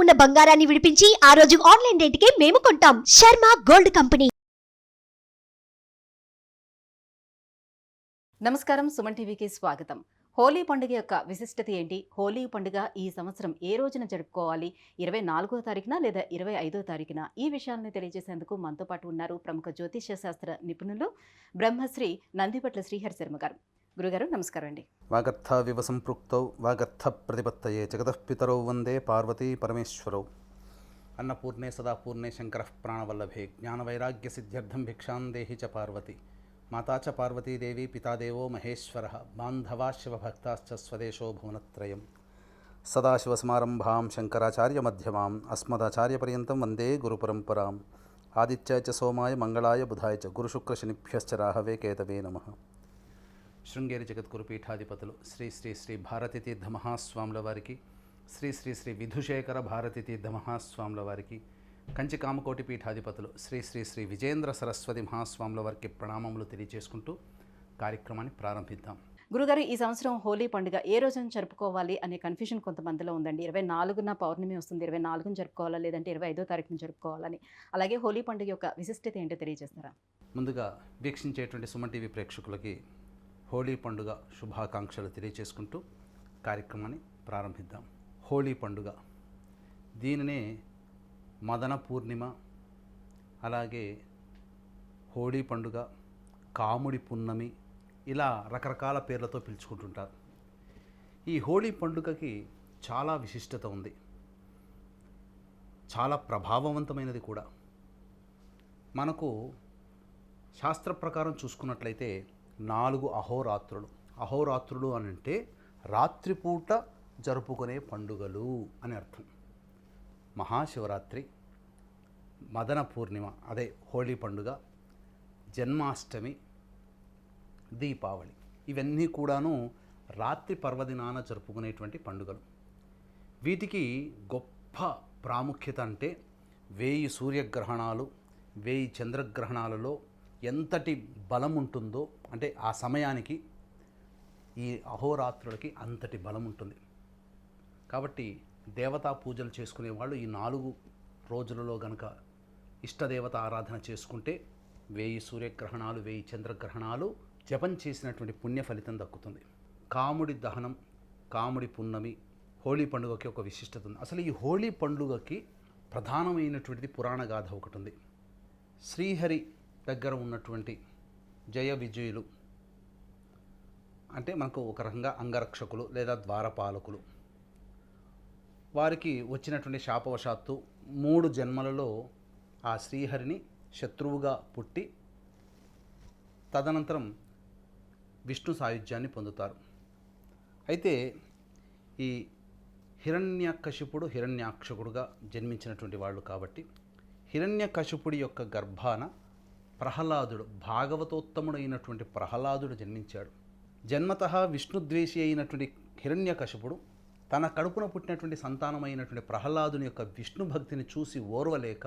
ఉన్న బంగారాన్ని విడిపించి ఆ రోజు ఆన్లైన్ రేటుకే మేము కొంటాం. Sharma gold company. నమస్కారం, సుమన్ టీవీకి స్వాగతం. హోలీ పండుగ యొక్క విశిష్టత ఏంటి? హోలీ పండుగ ఈ సంవత్సరం ఏ రోజున జరుపుకోవాలి? 24వ తారీఖున లేదా 25వ తారీఖున? ఈ విషయాలను తెలియజేసేందుకు మనతో పాటు ఉన్నారు ప్రముఖ జ్యోతిష్య శాస్త్ర నిపుణులు బ్రహ్మశ్రీ నందిపట్ల శ్రీహరి శర్మ గారు. గురుగారు నమస్కారం అండి. వాగర్థ వివ సంపృక్తౌ వాగర్థ ప్రతిపత్తయే జగతః పితరౌ వందే పార్వతీ పరమేశ్వరౌ. అన్నపూర్ణే సదాపూర్ణే శంకరః ప్రాణవల్లభే జ్ఞానవైరాగ్య సిద్ధ్యర్థం భిక్షాం దేహి చ పార్వతి. మాతా చ పార్వతీదేవి పితాదేవో మహేశ్వరః బాంధవా శివభక్తాశ్చ స్వదేశో భువనత్రయం. సదాశివసమారంభాం శంకరాచార్యమధ్యమాం అస్మదాచార్యపర్యంతం వందే గురుపరంపరాం. ఆదిత్యాయ చ సోమాయ మంగళాయ బుధాయ చ గురుశుక్రశనిభ్యశ్చ రాహవే కేతవే నమః. శృంగేరి జగద్గురు పీఠాధిపతులు శ్రీ శ్రీ శ్రీ భారతీ తీర్థ మహాస్వాముల వారికి, శ్రీ శ్రీ శ్రీ విధుశేఖర భారతీ తీర్థ మహాస్వాముల వారికి, కంచి కామకోటి పీఠాధిపతులు శ్రీ శ్రీ శ్రీ విజేంద్ర సరస్వతి మహాస్వాముల వారికి ప్రణామములు తెలియజేసుకుంటూ కార్యక్రమాన్ని ప్రారంభిద్దాం. గురుగారు, ఈ సంవత్సరం హోలీ పండుగ ఏ రోజున జరుపుకోవాలి అనే కన్ఫ్యూజన్ కొంతమందిలో ఉందండి. 24న పౌర్ణమి వస్తుంది, 24న జరుపుకోవాలా లేదంటే 25వ తారీఖున జరుపుకోవాలని. అలాగే హోలీ పండుగ యొక్క విశిష్టత ఏంటో తెలియజేస్తారా? ముందుగా వీక్షించేటువంటి సుమన్ టీవీ ప్రేక్షకులకి హోలీ పండుగ శుభాకాంక్షలు తెలియచేసుకుంటూ కార్యక్రమాన్ని ప్రారంభిద్దాం. హోలీ పండుగ, దీనినే మదన పూర్ణిమ, అలాగే హోలీ పండుగ, కాముడి పున్నమి, ఇలా రకరకాల పేర్లతో పిలుచుకుంటుంటారు. ఈ హోలీ పండుగకి చాలా విశిష్టత ఉంది, చాలా ప్రభావవంతమైనది కూడా. మనకు శాస్త్ర ప్రకారం చూసుకున్నట్లయితే 4 అహోరాత్రులు. అహోరాత్రులు అని అంటే రాత్రిపూట జరుపుకునే పండుగలు అని అర్థం. మహాశివరాత్రి, మదన పూర్ణిమ అదే హోలీ పండుగ, జన్మాష్టమి, దీపావళి, ఇవన్నీ కూడాను రాత్రి పర్వదినాన జరుపుకునేటువంటి పండుగలు. వీటికి గొప్ప ప్రాముఖ్యత అంటే 1000 సూర్యగ్రహణాలు, 1000 చంద్రగ్రహణాలలో ఎంతటి బలం ఉంటుందో, అంటే ఆ సమయానికి ఈ అహోరాత్రులకి అంతటి బలం ఉంటుంది. కాబట్టి దేవతా పూజలు చేసుకునే వాళ్ళు ఈ 4 రోజులలో గనక ఇష్టదేవత ఆరాధన చేసుకుంటే 1000 సూర్యగ్రహణాలు, 1000 చంద్రగ్రహణాలు జపం చేసినటువంటి పుణ్య ఫలితం దక్కుతుంది. కాముడి దహనం, కాముడి పున్నమి, హోలీ పండుగకి ఒక విశిష్టత ఉంది. అసలు ఈ హోలీ పండుగకి ప్రధానమైనటువంటిది పురాణ గాథ ఒకటి ఉంది. శ్రీహరి దగ్గర ఉన్నటువంటి జయ విజయులు అంటే మనకు ఒక రకంగా అంగరక్షకులు లేదా ద్వారపాలకులు. వారికి వచ్చినటువంటి శాపవశాత్తు 3 జన్మలలో ఆ శ్రీహరిని శత్రువుగా పుట్టి తదనంతరం విష్ణు సాయుధ్యాన్ని పొందుతారు. అయితే ఈ హిరణ్యకశిపుడు హిరణ్యాక్షకుడుగా జన్మించినటువంటి వాళ్ళు కాబట్టి హిరణ్యకశిపుడి యొక్క గర్భాన ప్రహ్లాదుడు, భాగవతోత్తముడైనటువంటి ప్రహ్లాదుడు జన్మించాడు. జన్మతః విష్ణుద్వేషి అయినటువంటి హిరణ్యకశిపుడు తన కడుపున పుట్టినటువంటి సంతానమైనటువంటి ప్రహ్లాదుని యొక్క విష్ణు భక్తిని చూసి ఓర్వలేక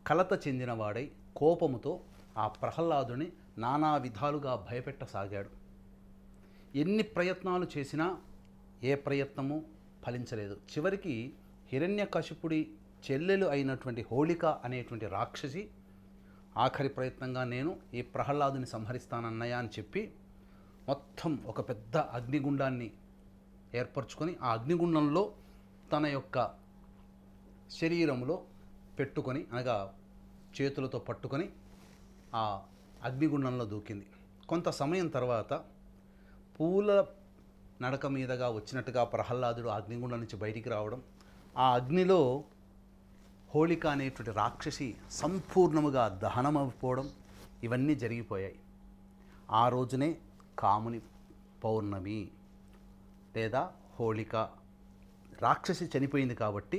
కలత చెందినవాడై కోపముతో ఆ ప్రహ్లాదుని నానా విధాలుగా భయపెట్టసాగాడు. ఎన్ని ప్రయత్నాలు చేసినా ఏ ప్రయత్నము ఫలించలేదు. చివరికి హిరణ్యకశిపుడి చెల్లెలు అయినటువంటి హోళిక అనేటువంటి రాక్షసి ఆఖరి ప్రయత్నంగా నేను ఈ ప్రహ్లాదుని సంహరిస్తానన్నయ్య అని చెప్పి మొత్తం ఒక పెద్ద అగ్నిగుండాన్ని ఏర్పరచుకొని ఆ అగ్నిగుండంలో తన యొక్క శరీరంలో పెట్టుకొని, అనగా చేతులతో పట్టుకొని ఆ అగ్నిగుండంలో దూకింది. కొంత సమయం తర్వాత పూల నడక మీదగా వచ్చినట్టుగా ప్రహ్లాదుడు అగ్నిగుండం నుంచి బయటికి రావడం, ఆ అగ్నిలో హోళిక అనేటువంటి రాక్షసి సంపూర్ణముగా దహనమైపోవడం, ఇవన్నీ జరిగిపోయాయి. ఆ రోజునే కాముని పౌర్ణమి లేదా హోళిక, రాక్షసి చనిపోయింది కాబట్టి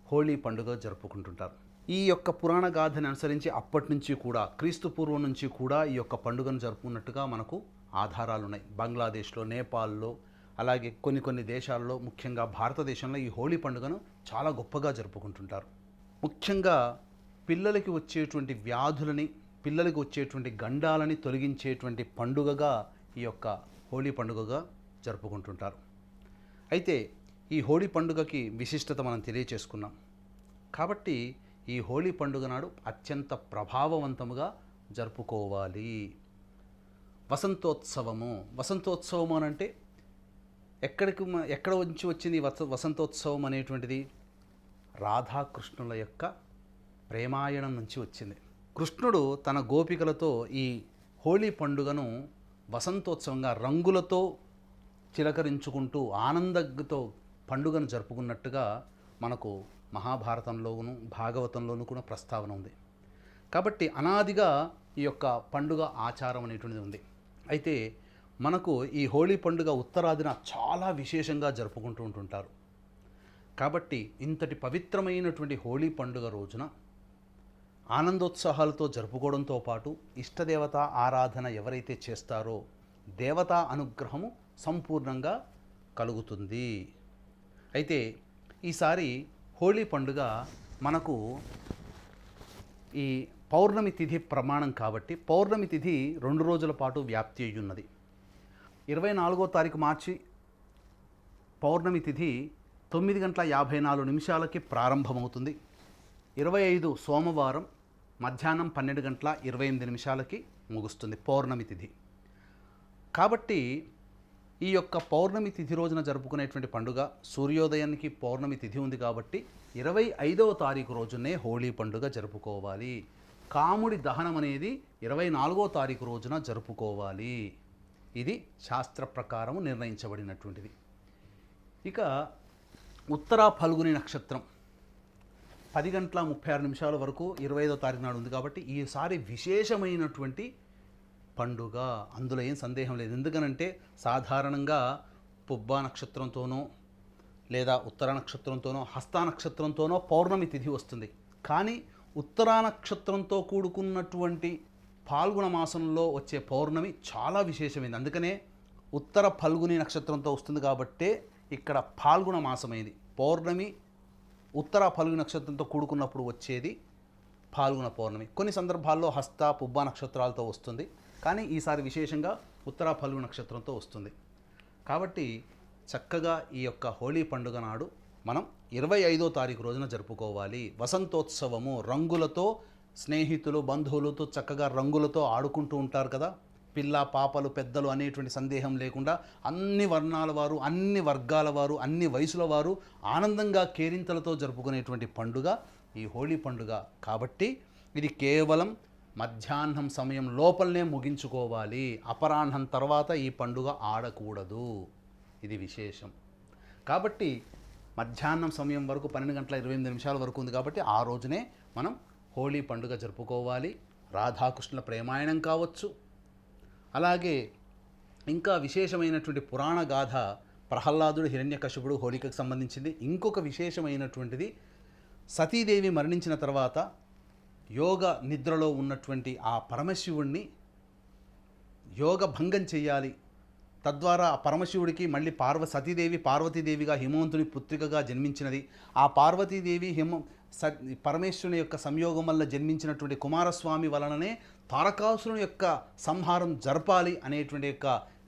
హోళీ పండుగ జరుపుకుంటుంటారు. ఈ యొక్క పురాణ గాథని అనుసరించి అప్పటి నుంచి కూడా, క్రీస్తు పూర్వం నుంచి కూడా ఈ యొక్క పండుగను జరుపుకున్నట్టుగా మనకు ఆధారాలు ఉన్నాయి. బంగ్లాదేశ్లో, నేపాల్లో, అలాగే కొన్ని దేశాల్లో, ముఖ్యంగా భారతదేశంలో ఈ హోళీ పండుగను చాలా గొప్పగా జరుపుకుంటుంటారు. ముఖ్యంగా పిల్లలకి వచ్చేటువంటి వ్యాధులని, పిల్లలకి వచ్చేటువంటి గండాలని తొలగించేటువంటి పండుగగా ఈ యొక్క హోళీ పండుగగా జరుపుకుంటుంటారు. అయితే ఈ హోళీ పండుగకి విశిష్టత మనం తెలియచేసుకున్నాం. కాబట్టి ఈ హోళీ పండుగ నాడు అత్యంత ప్రభావవంతముగా జరుపుకోవాలి. వసంతోత్సవము అని అంటే ఎక్కడ నుంచి వచ్చింది వసంతోత్సవం అనేటువంటిది? రాధాకృష్ణుల యొక్క ప్రేమాయణం నుంచి వచ్చింది. కృష్ణుడు తన గోపికలతో ఈ హోళీ పండుగను వసంతోత్సవంగా రంగులతో చిలకరించుకుంటూ ఆనందంతో పండుగను జరుపుకున్నట్టుగా మనకు మహాభారతంలోను భాగవతంలోనూ కూడా ప్రస్తావన ఉంది. కాబట్టి అనాదిగా ఈ యొక్క పండుగ ఆచారం అనేటువంటిది ఉంది. అయితే మనకు ఈ హోళీ పండుగ ఉత్తరాదిన చాలా విశేషంగా జరుపుకుంటూ ఉంటుంటారు. కాబట్టి ఇంతటి పవిత్రమైనటువంటి హోళీ పండుగ రోజున ఆనందోత్సాహాలతో జరుపుకోవడంతో పాటు ఇష్టదేవత ఆరాధన ఎవరైతే చేస్తారో దేవతా అనుగ్రహము సంపూర్ణంగా కలుగుతుంది. అయితే ఈసారి హోళీ పండుగ మనకు ఈ పౌర్ణమి తిథి ప్రమాణం కాబట్టి పౌర్ణమి తిథి 2 రోజుల పాటు వ్యాప్తి అయ్యున్నది. 24వ తారీఖు మార్చి పౌర్ణమి తిథి 9:54 ప్రారంభమవుతుంది. 25 సోమవారం మధ్యాహ్నం 12:28 ముగుస్తుంది పౌర్ణమి తిథి. కాబట్టి ఈ యొక్క పౌర్ణమి తిథి రోజున జరుపుకునేటువంటి పండుగ సూర్యోదయానికి పౌర్ణమి తిథి ఉంది కాబట్టి 25వ తారీఖు రోజునే హోళీ పండుగ జరుపుకోవాలి. కాముడి దహనం అనేది 24వ తారీఖు రోజున జరుపుకోవాలి. ఇది శాస్త్ర ప్రకారము నిర్ణయించబడినటువంటిది. ఇక ఉత్తరా ఫల్గుని నక్షత్రం 10:36 వరకు 25వ తారీఖు నాడు ఉంది కాబట్టి ఈసారి విశేషమైనటువంటి పండుగ, అందులో ఏం సందేహం లేదు. ఎందుకనంటే సాధారణంగా పుబ్బా నక్షత్రంతోనో లేదా ఉత్తర నక్షత్రంతోనో హస్త నక్షత్రంతోనో పౌర్ణమి తిథి వస్తుంది. కానీ ఉత్తరా నక్షత్రంతో కూడుకున్నటువంటి పాల్గొన మాసంలో వచ్చే పౌర్ణమి చాలా విశేషమైంది. అందుకనే ఉత్తర ఫల్గుని నక్షత్రంతో వస్తుంది కాబట్టే ఇక్కడ పాల్గొన మాసమైంది. పౌర్ణమి ఉత్తర ఫల్గుని నక్షత్రంతో కూడుకున్నప్పుడు వచ్చేది పాల్గొన పౌర్ణమి. కొన్ని సందర్భాల్లో హస్త పుబ్బా నక్షత్రాలతో వస్తుంది, కానీ ఈసారి విశేషంగా ఉత్తర ఫల్గుని నక్షత్రంతో వస్తుంది. కాబట్టి చక్కగా ఈ యొక్క హోళీ పండుగ నాడు మనం 25వ తారీఖు రోజున జరుపుకోవాలి. వసంతోత్సవము, రంగులతో స్నేహితులు బంధువులతో చక్కగా రంగులతో ఆడుకుంటూ ఉంటారు కదా. పిల్ల పాపలు పెద్దలు అనేటువంటి సందేహం లేకుండా అన్ని వర్ణాల వారు, అన్ని వర్గాల వారు, అన్ని వయసుల వారు ఆనందంగా కేరింతలతో జరుపుకునేటువంటి పండుగ ఈ హోళీ పండుగ. కాబట్టి ఇది కేవలం మధ్యాహ్నం సమయం లోపలనే ముగించుకోవాలి. అపరాహ్నం తర్వాత ఈ పండుగ ఆడకూడదు. ఇది విశేషం. కాబట్టి మధ్యాహ్నం సమయం వరకు 12:28 వరకు ఉంది కాబట్టి ఆ రోజునే మనం హోళీ పండుగ జరుపుకోవాలి. రాధాకృష్ణుల ప్రేమాయణం కావచ్చు. అలాగే ఇంకా విశేషమైనటువంటి పురాణ గాథ ప్రహ్లాదుడు హిరణ్యకశిపుడు హోళికకు సంబంధించింది. ఇంకొక విశేషమైనటువంటిది సతీదేవి మరణించిన తర్వాత యోగ నిద్రలో ఉన్నటువంటి ఆ పరమశివుణ్ణి యోగ భంగం చేయాలి. తద్వారా ఆ పరమశివుడికి మళ్ళీ సతీదేవి పార్వతీదేవిగా హిమవంతుని పుత్రికగా జన్మించినది. ఆ పార్వతీదేవి పరమేశ్వరుని యొక్క సంయోగం వల్ల జన్మించినటువంటి కుమారస్వామి వలననే తారకాసురుని యొక్క సంహారం జరపాలి అనేటువంటి యొక్క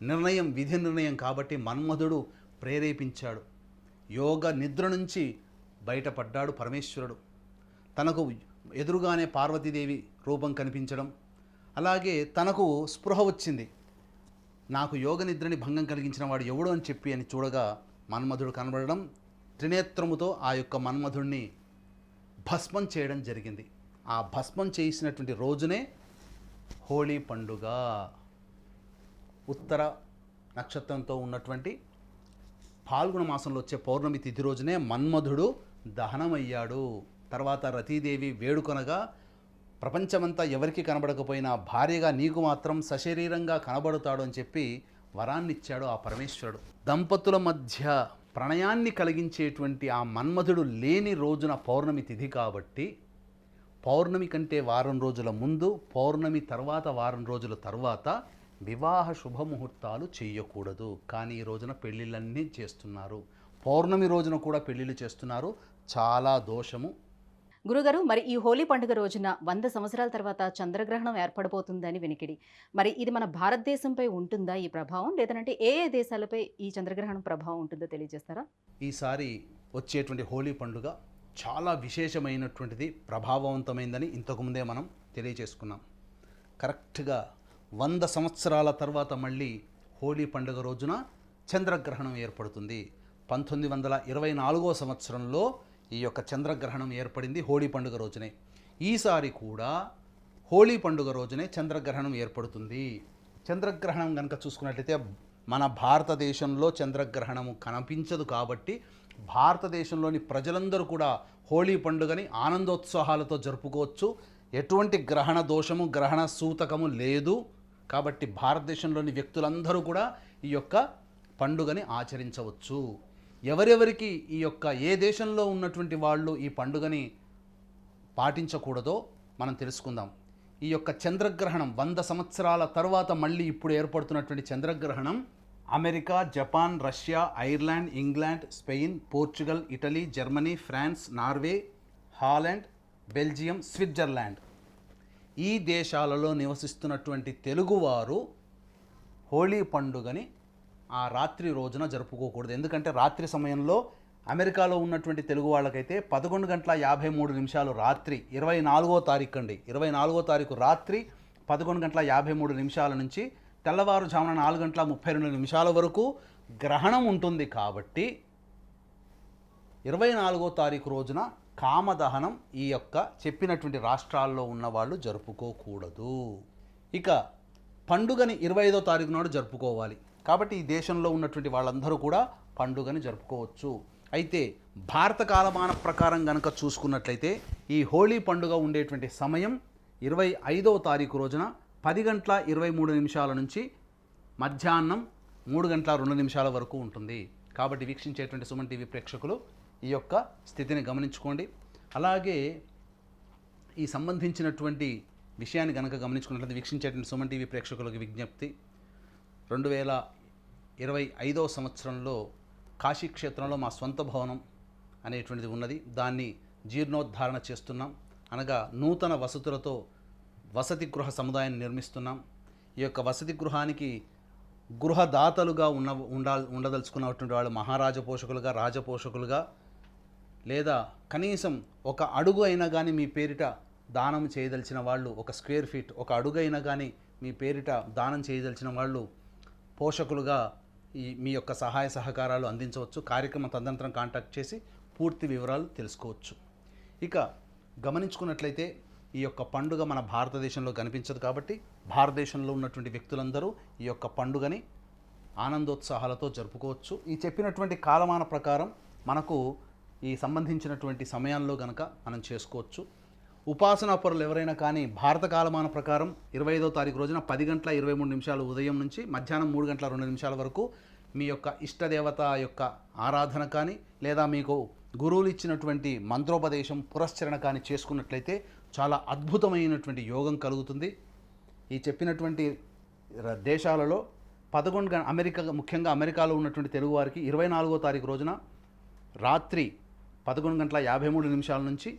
నిర్ణయం విధి నిర్ణయం కాబట్టి మన్మధుడు ప్రేరేపించాడు. యోగ నిద్ర నుంచి బయటపడ్డాడు పరమేశ్వరుడు. తనకు ఎదురుగానే పార్వతీదేవి రూపం కనిపించడం, అలాగే తనకు స్పృహ వచ్చింది. నాకు యోగ నిద్రని భంగం కలిగించిన వాడు ఎవడు అని చెప్పి అని చూడగా మన్మధుడు కనబడడం, త్రినేత్రముతో ఆ యొక్క మన్మధుడిని భస్మం చేయడం జరిగింది. ఆ భస్మం చేసినటువంటి రోజునే హోళీ పండుగ. ఉత్తర నక్షత్రంతో ఉన్నటువంటి పాల్గొన మాసంలో వచ్చే పౌర్ణమి తిథి రోజునే మన్మధుడు దహనమయ్యాడు. తర్వాత రతీదేవి వేడుకొనగా ప్రపంచమంతా ఎవరికి కనబడకపోయినా భార్యగా నీకు మాత్రం సశరీరంగా కనబడతాడు అని చెప్పి వరాన్నిచ్చాడు ఆ పరమేశ్వరుడు. దంపతుల మధ్య ప్రణయాన్ని కలిగించేటువంటి ఆ మన్మధుడు లేని రోజున పౌర్ణమి తిథి కాబట్టి పౌర్ణమి కంటే వారం రోజుల ముందు, పౌర్ణమి తర్వాత వారం రోజుల తర్వాత వివాహ శుభముహూర్తాలు చేయకూడదు. కానీ ఈ రోజున పెళ్ళిళ్ళన్నీ చేస్తున్నారు. పౌర్ణమి రోజున కూడా పెళ్ళిళ్ళు చేస్తున్నారు. చాలా దోషము. గురుగారు, మరి ఈ హోలీ పండుగ రోజున 100 సంవత్సరాల తర్వాత చంద్రగ్రహణం ఏర్పడబోతుందని వినికిడి. మరి ఇది మన భారతదేశంపై ఉంటుందా ఈ ప్రభావం? లేదంటే ఏ ఏ దేశాలపై ఈ చంద్రగ్రహణం ప్రభావం ఉంటుందో తెలియజేస్తారా? ఈసారి వచ్చేటువంటి హోలీ పండుగ చాలా విశేషమైనటువంటిది, ప్రభావవంతమైందని ఇంతకుముందే మనం తెలియజేసుకున్నాం. కరెక్ట్గా 100 సంవత్సరాల తర్వాత మళ్ళీ హోలీ పండుగ రోజున చంద్రగ్రహణం ఏర్పడుతుంది. 1924వ సంవత్సరంలో ఈ యొక్క చంద్రగ్రహణం ఏర్పడింది హోలీ పండుగ రోజునే. ఈసారి కూడా హోలీ పండుగ రోజునే చంద్రగ్రహణం ఏర్పడుతుంది. చంద్రగ్రహణం కనుక చూసుకున్నట్లయితే మన భారతదేశంలో చంద్రగ్రహణము కనిపించదు కాబట్టి భారతదేశంలోని ప్రజలందరూ కూడా హోలీ పండుగని ఆనందోత్సాహాలతో జరుపుకోవచ్చు. ఎటువంటి గ్రహణ దోషము, గ్రహణ సూతకము లేదు కాబట్టి భారతదేశంలోని వ్యక్తులందరూ కూడా ఈ యొక్క పండుగని ఆచరించవచ్చు. ఎవరెవరికి ఈ యొక్క ఏ దేశంలో ఉన్నటువంటి వాళ్ళు ఈ పండుగని పాటించకూడదో మనం తెలుసుకుందాం. ఈ యొక్క చంద్రగ్రహణం 100 సంవత్సరాల తర్వాత మళ్ళీ ఇప్పుడు ఏర్పడుతున్నటువంటి చంద్రగ్రహణం America, Japan, Russia, Ireland, England, Spain, Portugal, Italy, Germany, France, Norway, Holland, Belgium, Switzerland ఈ దేశాలలో నివసిస్తున్నటువంటి తెలుగువారు హోలీ పండుగని ఆ రాత్రి రోజున జరుపుకోకూడదు. ఎందుకంటే రాత్రి సమయంలో అమెరికాలో ఉన్నటువంటి తెలుగు వాళ్ళకైతే 11:53 రాత్రి 24వ తారీఖు అండి, 24వ తారీఖు రాత్రి 11:53 నుంచి తెల్లవారుజామున 4:32 వరకు గ్రహణం ఉంటుంది. కాబట్టి 24వ తారీఖు రోజున కామదహనం ఈ యొక్క చెప్పినటువంటి రాష్ట్రాల్లో ఉన్నవాళ్ళు జరుపుకోకూడదు. ఇక పండుగని 25వ తారీఖు నాడు జరుపుకోవాలి. కాబట్టి ఈ దేశంలో ఉన్నటువంటి వాళ్ళందరూ కూడా పండుగని జరుపుకోవచ్చు. అయితే భారత కాలమాన ప్రకారం కనుక చూసుకున్నట్లయితే ఈ హోలీ పండుగ ఉండేటువంటి సమయం 25వ తారీఖు రోజున 10:23 నుంచి మధ్యాహ్నం 3:02 వరకు ఉంటుంది. కాబట్టి వీక్షించేటువంటి సుమన్ టీవీ ప్రేక్షకులు ఈ యొక్క స్థితిని గమనించుకోండి. అలాగే ఈ సంబంధించినటువంటి విషయాన్ని కనుక గమనించుకున్నట్లయితే వీక్షించేటువంటి సుమన్ టీవీ ప్రేక్షకులకు విజ్ఞప్తి, 2025వ సంవత్సరంలో కాశీ క్షేత్రంలో మా స్వంత భవనం అనేటువంటిది ఉన్నది. దాన్ని జీర్ణోద్ధారణ చేస్తున్నాం. అనగా నూతన వసతులతో వసతి గృహ సముదాయాన్ని నిర్మిస్తున్నాం. ఈ యొక్క వసతి గృహానికి గృహదాతలుగా ఉండదలుచుకున్నటువంటి వాళ్ళు మహారాజ పోషకులుగా, రాజపోషకులుగా, లేదా కనీసం ఒక అడుగు అయినా కానీ మీ పేరిట దానం చేయదలిచిన వాళ్ళు, ఒక స్క్వేర్ ఫీట్ ఒక అడుగు అయినా కానీ మీ పేరిట దానం చేయదలిచిన వాళ్ళు పోషకులుగా మీ యొక్క సహాయ సహకారాలు అందించవచ్చు. కార్యక్రమం తదనంతరం కాంటాక్ట్ చేసి పూర్తి వివరాలు తెలుసుకోవచ్చు. ఇక గమనించుకున్నట్లయితే ఈ యొక్క పండుగ మన భారతదేశంలో కనిపించదు కాబట్టి భారతదేశంలో ఉన్నటువంటి వ్యక్తులందరూ ఈ యొక్క పండుగని ఆనందోత్సాహాలతో జరుపుకోవచ్చు. ఈ చెప్పినటువంటి కాలమాన ప్రకారం మనకు ఈ సంబంధించినటువంటి సమయాల్లో గనక మనం చేసుకోవచ్చు. ఉపాసనా పరులు ఎవరైనా కానీ భారత కాలమాన ప్రకారం 25వ తారీఖు రోజున 10:23 ఉదయం నుంచి మధ్యాహ్నం 3:02 వరకు మీ యొక్క ఇష్టదేవత యొక్క ఆరాధన కానీ, లేదా మీకు గురువులు ఇచ్చినటువంటి మంత్రోపదేశం, పురస్చరణ కానీ చేసుకున్నట్లయితే చాలా అద్భుతమైనటువంటి యోగం కలుగుతుంది. ఈ చెప్పినటువంటి దేశాలలో 11 ముఖ్యంగా అమెరికాలో ఉన్నటువంటి తెలుగువారికి 24వ తారీఖు రోజున రాత్రి 11:53 నుంచి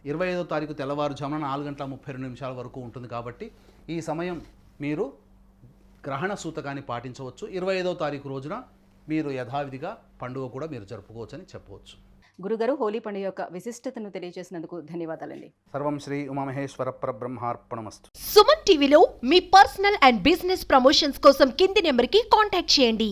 25వ తారీఖు తెల్లవారుజామున 4:32 వరకు ఉంటుంది. కాబట్టి ఈ సమయం మీరు గ్రహణ సూతకాన్ని పాటించవచ్చు. 25వ తారీఖు రోజున మీరు యథావిధిగా పండుగ కూడా మీరు జరుపుకోవచ్చని చెప్పవచ్చు. గురుగారు, హోలీ పండుగ యొక్క విశిష్టతను తెలియజేసినందుకు ధన్యవాదాలండి. సర్వం శ్రీ ఉమామహేశ్వర పరబ్రహ్మార్పణమస్తు. సుమన్ టీవీలో మీ పర్సనల్ అండ్ బిజినెస్ ప్రమోషన్స్ కోసం కింది నెంబర్కి కాంటాక్ట్ చేయండి.